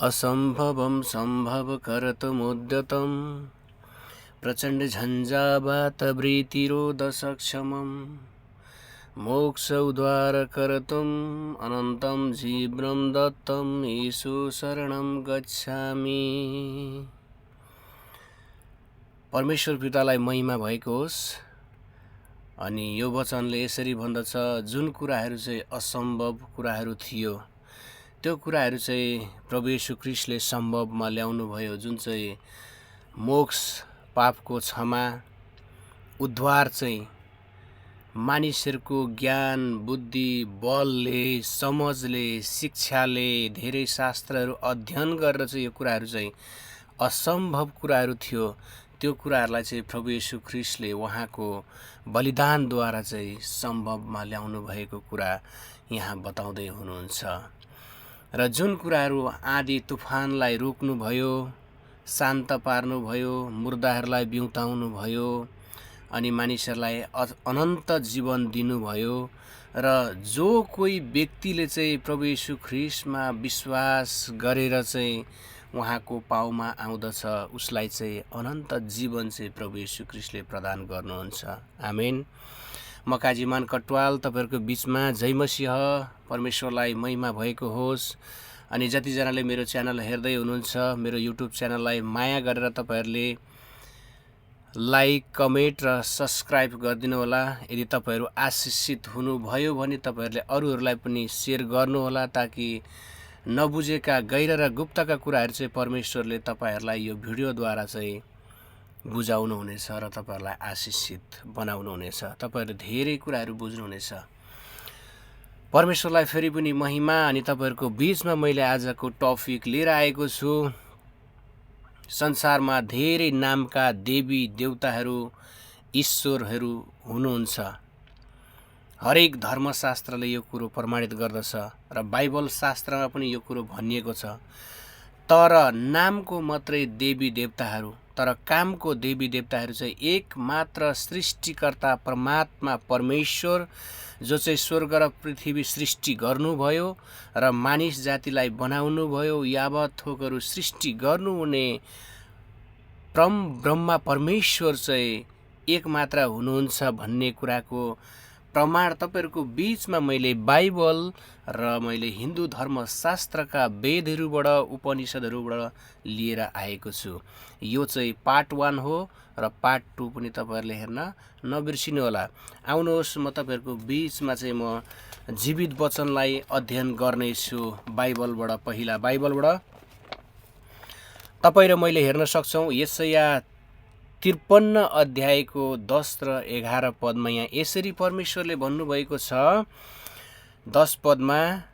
असम्भवं सम्भवकर्तुमुद्यतं प्रचण्डझञ्झावातवृत्तिरोधसक्षमं मोक्षोद्धारकर्तुम् अनन्तं जीवनं दत्तं येषु शरणं गच्छामि। परमेश्वर पितालाई महिमा भएको होस्। अनि यो वचनले यसरी भन्दछ, जुन कुराहरू चाहिँ असम्भव कुराहरू थियो त्यो कुराहरू चाहिँ प्रभु येशू ख्रीष्टले सम्भवमा ल्याउनु भयो। जुन चाहिँ मोक्ष, पापको क्षमा, उद्धार चाहिँ मानिसहरूको ज्ञान, बुद्धि, बलले, समझले, शिक्षाले, धेरै शास्त्रहरू अध्ययन गरेर चाहिँ यो कुराहरू चाहिँ असम्भव कुराहरू थियो। त्यो कुराहरूलाई चाहिँ प्रभु येशू ख्रीष्टले उहाँको बलिदानद्वारा चाहिँ सम्भवमा ल्याउनु भएको कुरा यहाँ बताउँदै हुनुहुन्छ। र जुन कुराहरू आँधी तुफानलाई रोक्नुभयो, शान्त पार्नुभयो, मुर्दाहरूलाई बिउताउनु भयो अनि मानिसहरूलाई अनन्त जीवन दिनुभयो। र जो कोही व्यक्तिले चाहिँ प्रभु येशू ख्रीष्टमा विश्वास गरेर चाहिँ उहाँको पाउमा आउँदछ उसलाई चाहिँ अनन्त जीवन चाहिँ प्रभु येशू ख्रीष्टले प्रदान गर्नुहुन्छ। आमेन। म काजीमान कटवाल तपाईहरुको बीचमा जय मसीह। परमेश्वरलाई महिमा भएको होस्। अनि जतिजनाले मेरो च्यानल हेर्दै हुनुहुन्छ, मेरो युट्युब च्यानललाई माया गरेर तपाईहरुले लाइक, कमेन्ट र सब्स्क्राइब गरिदिनु होला। यदि तपाईहरु आशिषित हुनुभयो भने तपाईहरुले अरूहरूलाई पनि शेयर गर्नुहोला, ताकि नबुझेका गैर र गुप्तका कुराहरू चाहिँ परमेश्वरले तपाईहरुलाई यो भिडियोद्वारा चाहिँ बुझाउनु हुनेछ र तपाईहरुलाई आशिषित बनाउनु हुनेछ। तपाईहरुले धेरै कुराहरू बुझ्नुहुनेछ। परमेश्वरलाई फेरि पनि महिमा। अनि तपाईहरुको बीचमा मैले आजको टपिक लिएर आएको छु। संसारमा धेरै नामका देवी देवताहरू, ईश्वरहरू हुनुहुन्छ। हरेक धर्मशास्त्रले यो कुरो प्रमाणित गर्दछ र बाइबल शास्त्रमा पनि यो कुरो भनिएको छ। तर नामको मात्रै देवी देवताहरू, तर कामको देवी देवताहरू चाहिँ एक मात्र सृष्टिकर्ता परमात्मा परमेश्वर, जो चाहिँ स्वर्ग र पृथ्वी सृष्टि गर्नुभयो र मानिस जातिलाई बनाउनु भयो, यावत थोकहरू सृष्टि गर्नुहुने परम ब्रह्मा परमेश्वर चाहिँ एक मात्र हुनुहुन्छ भन्ने कुराको प्रमाण तपाईहरुको बीचमा मैले बाइबल र मैले हिन्दू धर्मशास्त्रका वेदहरूबाट, उपनिषदहरूबाट लिएर आएको छु। यो चाहिँ पार्ट 1 हो र पार्ट 2 पनि तपाईहरुले हेर्न नबिर्सिनु होला। आउनुहोस्, म तपाईहरुको बीचमा चाहिँ म जीवित वचनलाई अध्ययन गर्नेछु बाइबलबाट। पहिला बाइबलबाट तपाई र मैले हेर्न सक्छौं। यशाया 53 अध्यायको 10 र 11 पदमा यहाँ यसरी परमेश्वरले भन्नुभएको छ। 10 पदमा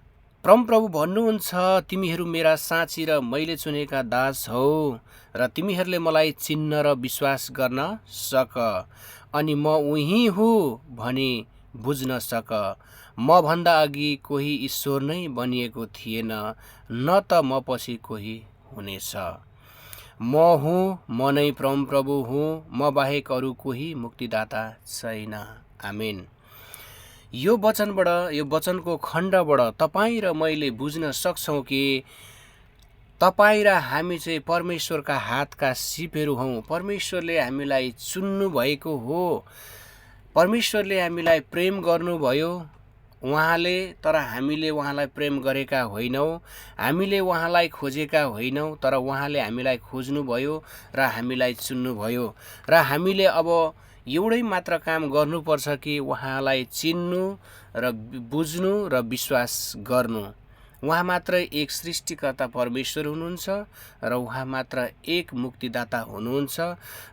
परमप्रभु भन्नुहुन्छ, तिमीहरू मेरा साँची र मैले चुनेका दास हौ, र तिमीहरूले मलाई चिन्न र विश्वास गर्न सक, अनि म उही हुँ भनी बुझ्न सक। म भन्दा अघि कोही ईश्वर नै बनिएको थिएन, न त म पछि कोही हुनेछ। म हुँ, म नै परमप्रभु हुँ, म बाहेक अरू कोही मुक्तिदाता छैन। आमेन। यो वचनबाट, यो वचनको खण्डबाट तपाई र मैले बुझ्न सक्छौं कि तपाई र हामी चाहिँ परमेश्वरका हातका सिपहरू हौं। परमेश्वरले हामीलाई चुन्नु भएको हो। परमेश्वरले हामीलाई प्रेम गर्नुभयो उहाँले, तर हामीले उहाँलाई प्रेम गरेका होइनौं। हामीले उहाँलाई खोजेका होइनौं, तर उहाँले हामीलाई खोज्नुभयो र हामीलाई चुन्नुभयो। र हामीले अब एउटै मात्र काम गर्नुपर्छ कि उहाँलाई चिन्नु र बुझ्नु र विश्वास गर्नु। उहाँ मात्र एक सृष्टिकर्ता परमेश्वर हुनुहुन्छ र उहाँ मात्र एक मुक्तिदाता हुनुहुन्छ।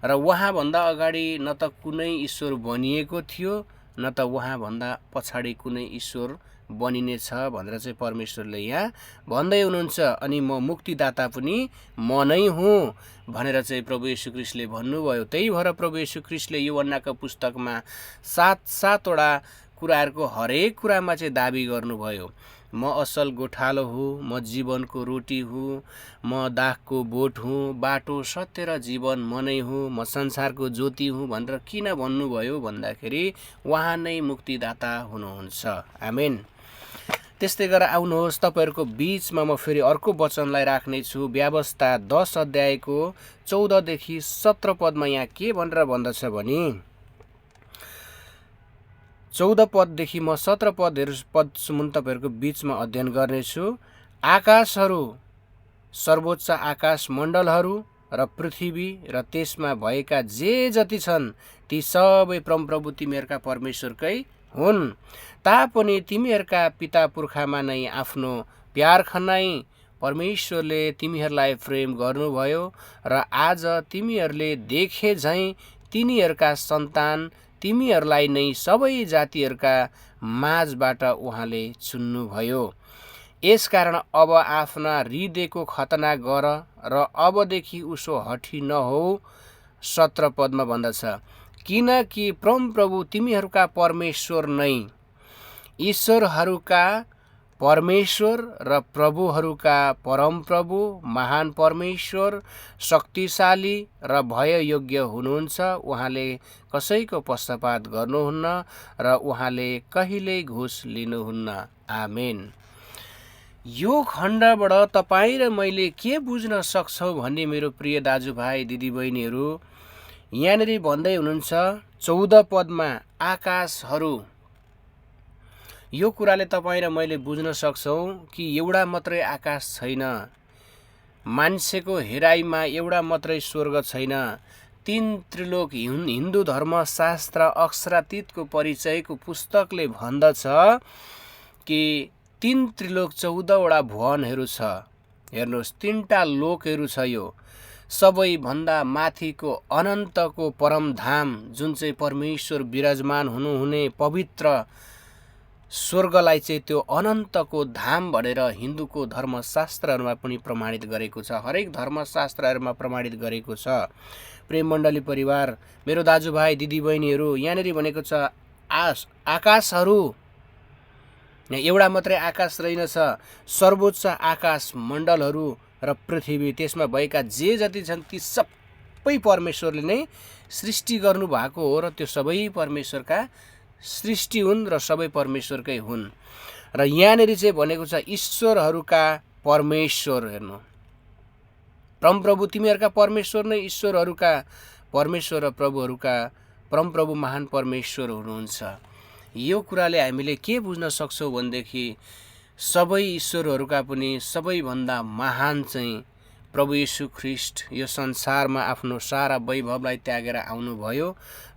र उहाँ भन्दा अगाडि न त कुनै ईश्वर बनिएको थियो, न त उहाँ भन्दा पछाडि कुनै ईश्वर बनिनेछ भनेर चाहिँ परमेश्वरले यहाँ भन्दै हुनुहुन्छ। अनि म मुक्तिदाता पनि म नै हुँ भनेर चाहिँ प्रभु येशू ख्रीष्टले भन्नुभयो। त्यही भएर प्रभु येशू ख्रीष्टले यूहन्नाको पुस्तकमा 7-7 कुराहरूको हरेक कुरामा चाहिँ दाबी गर्नुभयो। म असल गोठालो हुँ, म जीवनको रोटी हुँ, म दाखको बोट हुँ, बाटो, सत्य र जीवन म नै हुँ, म संसारको ज्योति हुँ भनेर किन भन्नुभयो भन्दाखेरि उहाँ नै मुक्तिदाता हुनुहुन्छ। आमेन। त्यस्तै गरेर आउनुहोस्, तपाईँहरूको बिचमा म फेरि अर्को वचनलाई राख्नेछु। व्यवस्था 10 अध्यायको 14देखि 17 पदमा यहाँ के भनेर भन्दछ भने, 14 पददेखि म 17 पदसम्म तपाईँहरूको बिचमा अध्ययन गर्नेछु। आकाशहरू, सर्वोच्च आकाश मण्डलहरू र पृथ्वी र त्यसमा भएका जे जति छन् ती सबै परमप्रभु तिमीहरूका परमेश्वरकै हुन्। तापनि तिमीहरूका पिता पुर्खामा नै आफ्नो प्यार खनाई परमेश्वरले तिमीहरूलाई प्रेम गर्नुभयो र आज तिमीहरूले देखे झैँ तिनीहरूका सन्तान तिमीहरूलाई नै सबै जातिहरूका माझबाट उहाँले चुन्नुभयो। यसकारण अब आफ्ना हृदयको खतना गर र अबदेखि उसो हठी नहो। 17 पदमा भन्दछ, किनकि परमप्रभु तिमीहरूका परमेश्वर नै ईश्वरहरूका परमेश्वर र प्रभुहरूका परमप्रभु, महान परमेश्वर, शक्तिशाली र भययोग्य हुनुहुन्छ। उहाँले कसैको पक्षपात गर्नुहुन्न र उहाँले कहिल्यै घुस लिनुहुन्न। आमेन। यो खण्डबाट तपाईँ र मैले के बुझ्न सक्छौँ भन्ने मेरो प्रिय दाजुभाइ दिदीबहिनीहरू, यहाँनिर भन्दै हुनुहुन्छ 14 पदमा आकाशहरू। यो कुराले तपाईँ र मैले बुझ्न सक्छौँ कि एउटा मात्रै आकाश छैन, मान्छेको हेराइमा एउटा मात्रै स्वर्ग छैन। 3 त्रिलोक हिन्दू धर्मशास्त्र अक्षरातीतको परिचयको पुस्तकले भन्दछ कि 3 त्रिलोक 14 वटा भुवनहरू छ। हेर्नुहोस्, 3टा लोकहरू छ। यो सबैभन्दा माथिको अनन्तको परमधाम, जुन चाहिँ परमेश्वर विराजमान हुनुहुने पवित्र स्वर्गलाई चाहिँ त्यो अनन्तको धाम भनेर हिन्दूको धर्मशास्त्रहरूमा पनि प्रमाणित गरेको छ। हरेक धर्मशास्त्रहरूमा प्रमाणित गरेको छ। प्रेम मण्डली परिवार, मेरो दाजुभाइ दिदीबहिनीहरू, यहाँनिर भनेको छ आकाशहरू। एउटा मात्रै आकाश रहेनछ, सर्वोच्च आकाश मण्डलहरू र पृथ्वी, त्यसमा भएका जे जति छन् ती सबै परमेश्वरले नै सृष्टि गर्नुभएको हो र त्यो सबै परमेश्वरका सृष्टि हुन् र सबै परमेश्वरकै हुन्। र यहाँनिर चाहिँ भनेको छ ईश्वरहरूका परमेश्वर। हेर्नु, परमप्रभु तिमीहरूका परमेश्वर नै ईश्वरहरूका परमेश्वर र प्रभुहरूका परमप्रभु महान परमेश्वर हुनुहुन्छ। यो कुराले हामीले के बुझ्न सक्छौँ भनेदेखि सबै ईश्वरहरूका पनि सबैभन्दा महान चाहिँ प्रभु येशू ख्रीष्ट यो संसारमा आफ्नो सारा वैभवलाई त्यागेर आउनुभयो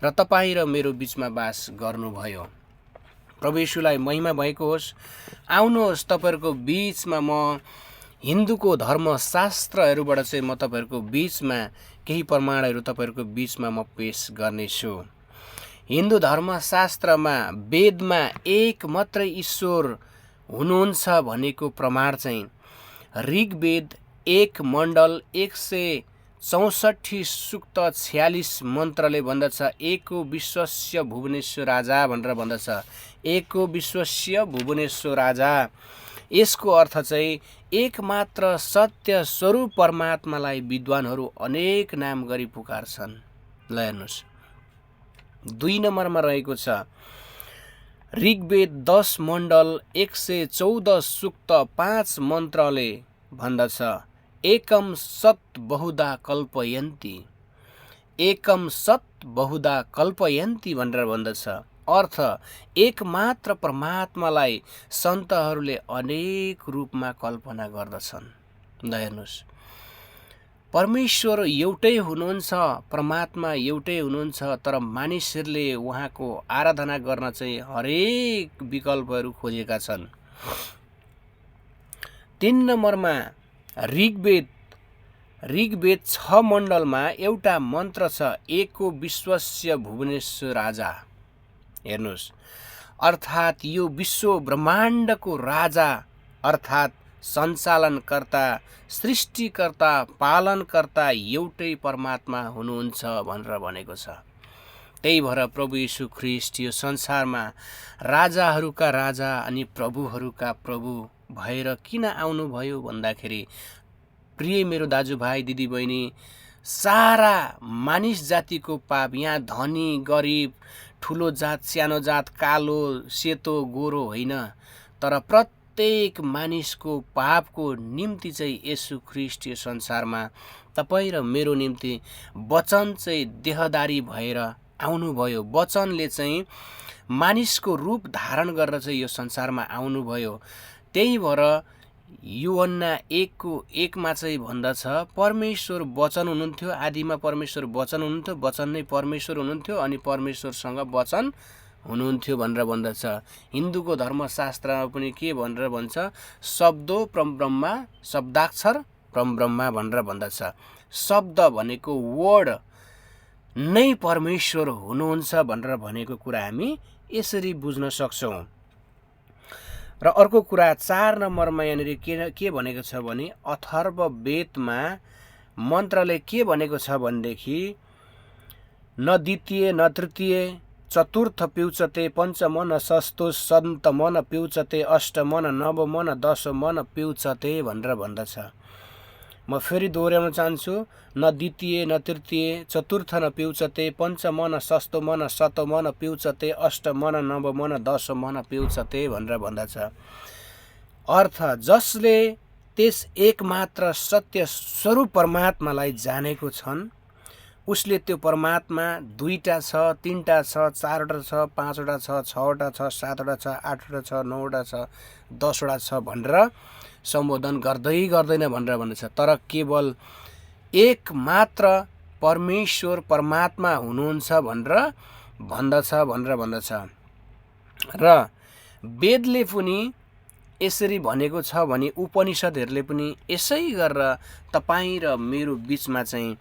र तपाईँ र मेरो बिचमा बास गर्नुभयो। प्रभु येशूलाई महिमा भएको होस्। आउनुहोस्, तपाईँहरूको बिचमा म हिन्दूको धर्मशास्त्रहरूबाट चाहिँ म तपाईँहरूको बिचमा केही प्रमाणहरू तपाईँहरूको बिचमा म पेश गर्नेछु। हिन्दू धर्मशास्त्रमा वेदमा एक मात्रै ईश्वर हुनुहुन्छ भनेको प्रमाण चाहिँ ऋग्वेद 1 मण्डल 164 सूक्त 46 मन्त्रले भन्दछ, एको विश्वस्य भुवनेश्वर राजा भनेर भन्दछ। एको विश्वस्य भुवनेश्वर राजा, यसको अर्थ चाहिँ एकमात्र सत्य स्वरूप परमात्मालाई विद्वानहरू अनेक नाम गरी पुकार्छन्। ल हेर्नुहोस्, 2 नम्बरमा रहेको छ ऋग्वेद 10 मण्डल 114 सूक्त 5 मन्त्रले भन्दछ, एकम सत् बहुधा कल्पयन्ति। एकम सत् बहुधा कल्पयन्ति भनेर भन्दछ। अर्थ, एकमात्र परमात्मालाई सन्तहरूले अनेक रूपमा कल्पना गर्दछन्। ल हेर्नुहोस्, परमेश्वर एउटै हुनुहुन्छ, परमात्मा एउटै हुनुहुन्छ, तर मानिसहरूले उहाँको आराधना गर्न चाहिँ हरेक विकल्पहरू खोजेका छन्। 3 नम्बरमा ऋग्वेद 6 मण्डलमा एउटा मन्त्र छ, एको विश्वस्य भुवनेश्वर राजा। हेर्नुहोस्, अर्थात् यो विश्व ब्रह्माण्डको राजा अर्थात् सञ्चालनकर्ता, सृष्टिकर्ता, पालनकर्ता एउटै परमात्मा हुनुहुन्छ भनेर भनेको छ। त्यही भएर प्रभु येशू ख्रीष्ट यो संसारमा राजाहरूका राजा अनि प्रभुहरूका प्रभु भएर किन आउनुभयो भन्दाखेरि, प्रिय मेरो दाजुभाइ दिदीबहिनी, सारा मानिस जातिको पाप, यहाँ धनी गरिब, ठुलो जात सानो जात, कालो सेतो गोरो होइन, तर प्रत्येक मानिसको पापको निम्ति चाहिँ येशू ख्रीष्ट यो संसारमा तपाईँ र मेरो निम्ति वचन चाहिँ देहदारी भएर आउनुभयो। वचनले चाहिँ मानिसको रूप धारण गरेर चाहिँ यो संसारमा आउनुभयो। त्यही भएर यूहन्ना 1:1 चाहिँ भन्दछ, परमेश्वर वचन हुनुहुन्थ्यो, आदिमा परमेश्वर वचन हुनुहुन्थ्यो, वचन नै परमेश्वर हुनुहुन्थ्यो अनि परमेश्वरसँग वचन हुनुहुन्थ्यो भनेर भन्दछ। हिन्दूको धर्मशास्त्रमा पनि के भनेर भन्छ, शब्दो परब्रह्म, शब्दाक्षर परब्रह्म भनेर भन्दछ। शब्द भनेको वर्ड नै परमेश्वर हुनुहुन्छ भनेर भनेको कुरा हामी यसरी बुझ्न सक्छौँ। र अर्को कुरा 4 नम्बरमा यहाँनिर के भनेको छ भने, अथर्ववेदमा मन्त्रले के भनेको छ भनेदेखि, न द्वितीय न तृतीय चतुर्थ पिउचते पञ्चम न षष्ठो सप्तम न पिउचते अष्टम न नवम न दशम न पिउचते भनेर भन्दछ। म फेरि दोहोऱ्याउन चाहन्छु, न द्वितीय न तृतीय चतुर्थ न पिउचते पञ्चम न षष्ठम न सप्तम न पिउचते अष्टम न नवम न दशम न पिउचते भनेर भन्दछ। अर्थ, जसले त्यस एकमात्र सत्य स्वरूप परमात्मालाई जानेको छन् उसले त्यो परमात्मा 2टा छ, 3टा छ, 4वटा छ, 5वटा छ, 6वटा छ, 7वटा छ, 8वटा छ, 9वटा छ, 10वटा छ भनेर सम्बोधन गर्दैन भनेर भन्दछ। तर केवल एक मात्र परमेश्वर परमात्मा हुनुहुन्छ भनेर भन्दछ। र वेदले पनि यसरी भनेको छ भने उपनिषदहरूले पनि यसै गरेर तपाईँ र मेरो बिचमा चाहिँ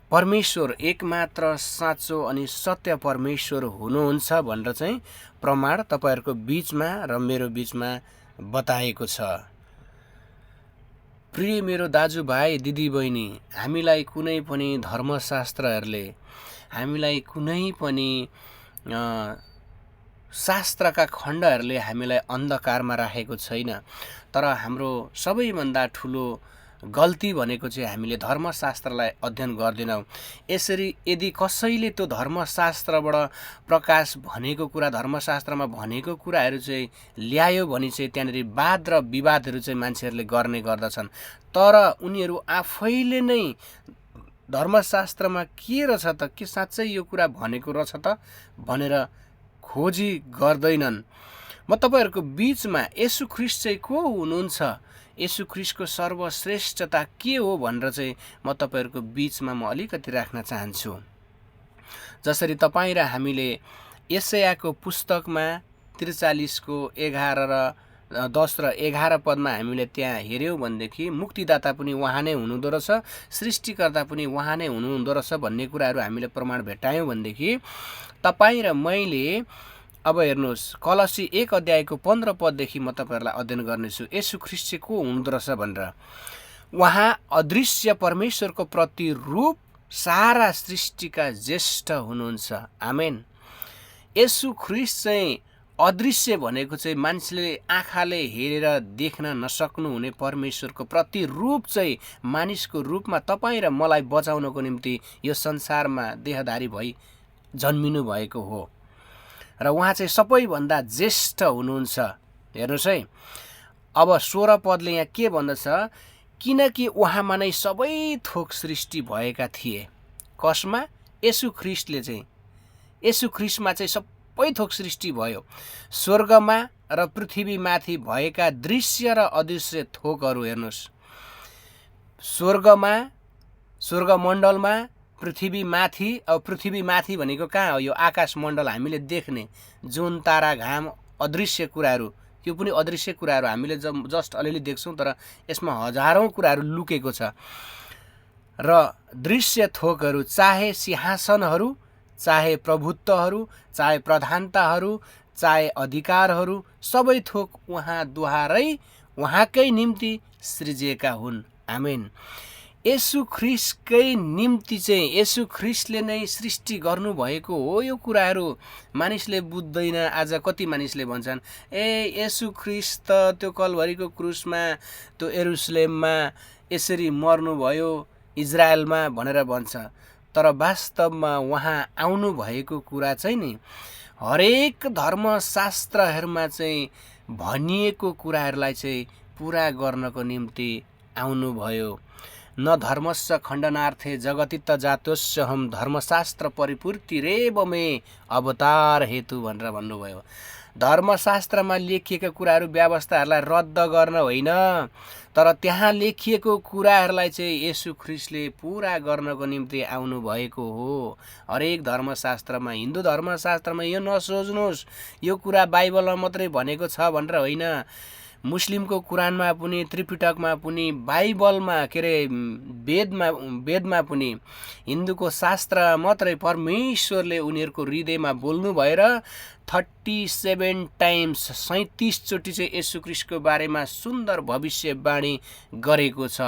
परमेश्वर एकमात्र साँचो अनि सत्य परमेश्वर हुनुहुन्छ भनेर चाहिँ प्रमाण तपाईहरूको बिचमा र मेरो बिचमा बताएको छ। प्रिय मेरो दाजुभाइ दिदीबहिनी, हामीलाई कुनै पनि धर्मशास्त्रहरूले, हामीलाई कुनै पनि शास्त्रका खण्डहरूले हामीलाई अन्धकारमा राखेको छैन। तर हाम्रो सबैभन्दा ठुलो गल्ती भनेको चाहिँ हामीले धर्मशास्त्रलाई अध्ययन गर्दैनौँ। यसरी यदि कसैले त्यो धर्मशास्त्रबाट प्रकाश भनेको कुरा, धर्मशास्त्रमा भनेको कुराहरू चाहिँ ल्यायो भने चाहिँ त्यहाँनिर वाद र विवादहरू चाहिँ मान्छेहरूले गर्ने गर्दछन्। तर उनीहरू आफैले नै धर्मशास्त्रमा के रहेछ त, के साँच्चै यो कुरा भनेको रहेछ त भनेर खोजी गर्दैनन्। म तपाईँहरूको बिचमा येशू ख्रीष्ट चाहिँ को हुनुहुन्छ, येशू ख्रीष्टको सर्वश्रेष्ठता के हो भनेर चाहिँ म तपाईँहरूको बिचमा म अलिकति राख्न चाहन्छु। जसरी तपाईँ र हामीले यशायाको पुस्तकमा 43:10 र 11 पदमा हामीले त्यहाँ हेऱ्यौँ भनेदेखि मुक्तिदाता पनि उहाँ नै हुनुहुँदो रहेछ, सृष्टिकर्ता पनि उहाँ नै हुनुहुँदो रहेछ भन्ने कुराहरू हामीले प्रमाण भेटायौँ भनेदेखि तपाईँ र मैले अब हेर्नुहोस्, कलसी 1:15 पददेखि म तपाईँहरूलाई अध्ययन गर्नेछु येशू ख्रीष्ट चाहिँ को हुनुहुँदो रहेछ भनेर। उहाँ अदृश्य परमेश्वरको प्रतिरूप, सारा सृष्टिका ज्येष्ठ हुनुहुन्छ। आमेन। येशू ख्रीष्ट चाहिँ अदृश्य भनेको चाहिँ मान्छेले आँखाले हेरेर देख्न नसक्नु हुने परमेश्वरको प्रतिरूप चाहिँ मानिसको रूपमा तपाईँ र मलाई बचाउनको निम्ति यो संसारमा देहधारी भई जन्मिनु भएको हो। र उहाँ चाहिँ सबैभन्दा ज्येष्ठ हुनुहुन्छ। हेर्नुहोस् है, अब 16 पदले यहाँ के भन्दछ, किनकि उहाँमा नै सबै थोक सृष्टि भएका थिए। कसमा? येशू ख्रीष्टले चाहिँ, येशू ख्रीष्टमा चाहिँ सबै थोक सृष्टि भयो। स्वर्गमा र पृथ्वीमाथि भएका दृश्य र अदृश्य थोकहरू। हेर्नुहोस्, स्वर्गमा, स्वर्गमण्डलमा, पृथ्वीमाथि। अब पृथ्वीमाथि भनेको कहाँ हो? यो आकाशमण्डल हामीले देख्ने जुन तारा घाम अदृश्य कुराहरू, त्यो पनि अदृश्य कुराहरू हामीले जस्ट अलिअलि देख्छौँ, तर यसमा हजारौँ कुराहरू लुकेको छ। र दृश्य थोकहरू, चाहे सिंहासनहरू, चाहे प्रभुत्वहरू, चाहे प्रधानताहरू, चाहे अधिकारहरू, सबै थोक उहाँद्वारै उहाँकै निम्ति सृजिएका हुन्। आमेन। येशू ख्रीष्टकै निम्ति चाहिँ येशू ख्रीष्टले नै सृष्टि गर्नुभएको हो। यो कुराहरू मानिसले बुझ्दैन। आज कति मानिसले भन्छन्, येशू ख्रीष्ट त त्यो कलभरीको क्रुसमा, त्यो यरुसलेममा यसरी मर्नुभयो इजरायलमा भनेर भन्छ। तर वास्तवमा उहाँ आउनु भएको कुरा चाहिँ नि हरेक धर्मशास्त्रहरूमा चाहिँ भनिएको कुराहरूलाई चाहिँ पुरा गर्नको निम्ति आउनुभयो। न धर्मस्य खण्डनार्थे जगतित्त जातोस्यहम धर्मशास्त्र परिपूर्तिरेव मे अवतार हेतु भनेर भन्नुभयो। धर्मशास्त्रमा लेखिएका कुराहरू व्यवस्थाहरूलाई रद्द गर्न होइन, तर त्यहाँ लेखिएको कुराहरूलाई चाहिँ येशू ख्रीष्टले पुरा गर्नको निम्ति आउनुभएको हो। हरेक धर्मशास्त्रमा, हिन्दू धर्मशास्त्रमा यो नसोच्नुहोस् यो कुरा बाइबलमा मात्रै भनेको छ भनेर होइन। मुस्लिमको कुरानमा पनि, त्रिपिटकमा पनि, बाइबलमा के अरे वेदमा पनि, हिन्दूको शास्त्र मात्रै परमेश्वरले उनीहरूको हृदयमा बोल्नु भएर 37 टाइम्स 37 चोटि चाहिँ येशू ख्रीष्टको बारेमा सुन्दर भविष्यवाणी गरेको छ।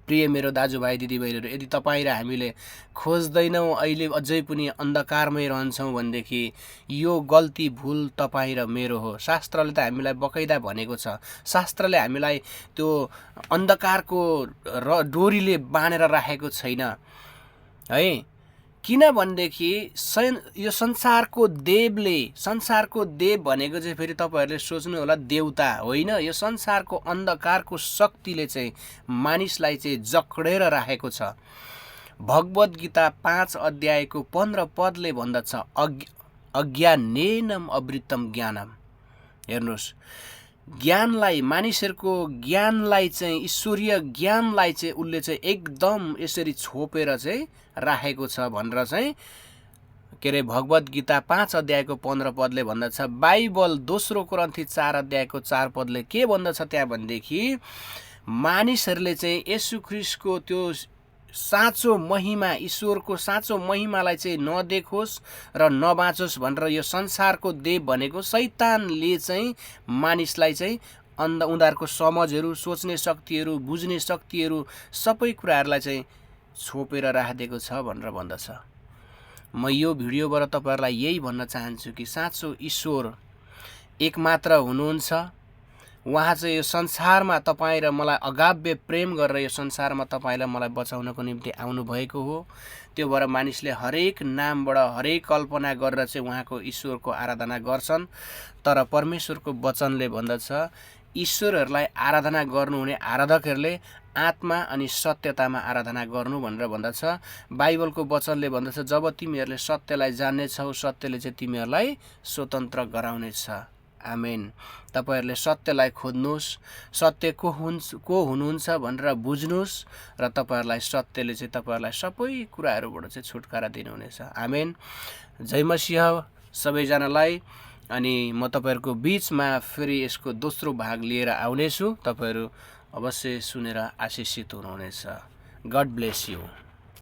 प्रिय मेरो दाजुभाइ दिदीबहिनीहरू, यदि तपाईँ र हामीले खोज्दैनौँ, अहिले अझै पनि अन्धकारमै रहन्छौँ भनेदेखि यो गल्ती भुल तपाईँ र मेरो हो। शास्त्रले त हामीलाई बकैदा भनेको छ। शास्त्रले हामीलाई त्यो अन्धकारको डोरीले बाँधेर राखेको छैन है। किनभनेदेखि यो संसारको देव भनेको चाहिँ फेरि तपाईँहरूले सोच्नु होला देवता होइन। यो संसारको अन्धकारको शक्तिले चाहिँ मानिसलाई चाहिँ जक्डेर राखेको छ। भगवत गीता 5 अध्यायको 15 पदले भन्दछ, अज्ञानेनम अवृतम ज्ञानम। हेर्नुहोस्, ज्ञानलाई, मानिसहरूको ज्ञानलाई चाहिँ, ईश्वरीय ज्ञानलाई चाहिँ उसले चाहिँ एकदम यसरी छोपेर चाहिँ राखेको छ भनेर चाहिँ के अरे भगवत गीता 5 अध्यायको 15 पदले भन्दछ। बाइबल 2 कोरिन्थी 4 अध्यायको 4 पदले के भन्दछ त्यहाँ भनेदेखि मानिसहरूले चाहिँ येशू ख्रीष्टको त्यो साँचो महिमा, ईश्वरको साँचो महिमालाई चाहिँ नदेखोस् र नबाँचोस् भनेर यो संसारको देव भनेको शैतानले चाहिँ मानिसलाई चाहिँ उनीहरूको समझहरू, सोच्ने शक्तिहरू, बुझ्ने शक्तिहरू, सबै कुराहरूलाई चाहिँ छोपेर राखिदिएको छ भनेर भन्दछ। म यो भिडियोबाट तपाईँहरूलाई यही भन्न चाहन्छु कि साँचो ईश्वर एकमात्र हुनुहुन्छ। उहाँ चाहिँ यो संसारमा तपाईँ र मलाई अगाब्य प्रेम गरेर यो संसारमा तपाईँलाई मलाई बचाउनको निम्ति आउनुभएको हो। त्यो भएर मानिसले हरेक नामबाट, हरेक कल्पना गरेर चाहिँ उहाँको ईश्वरको आराधना गर्छन्। तर परमेश्वरको वचनले भन्दछ ईश्वरहरूलाई आराधना गर्नुहुने आराधकहरूले आत्मा अनि सत्यतामा आराधना गर्नु भनेर भन्दछ। बाइबलको वचनले भन्दछ जब तिमीहरूले सत्यलाई जान्नेछौ, सत्यले चाहिँ तिमीहरूलाई स्वतन्त्र गराउनेछ। आमेन। तपाईहरूले सत्यलाई खोज्नुहोस्, सत्य को हुनुहुन्छ भनेर बुझ्नुहोस् र तपाईहरूलाई सत्यले चाहिँ तपाईहरूलाई सबै कुराहरूबाट चाहिँ छुटकारा दिनुहुनेछ। आमेन। जय मसीह सबैजनालाई। अनि म तपाईहरूको बीचमा फेरि यसको दोस्रो भाग लिएर आउनेछु। तपाईहरू अवश्य सुनेर आशिषित हुनुहुनेछ। God bless you.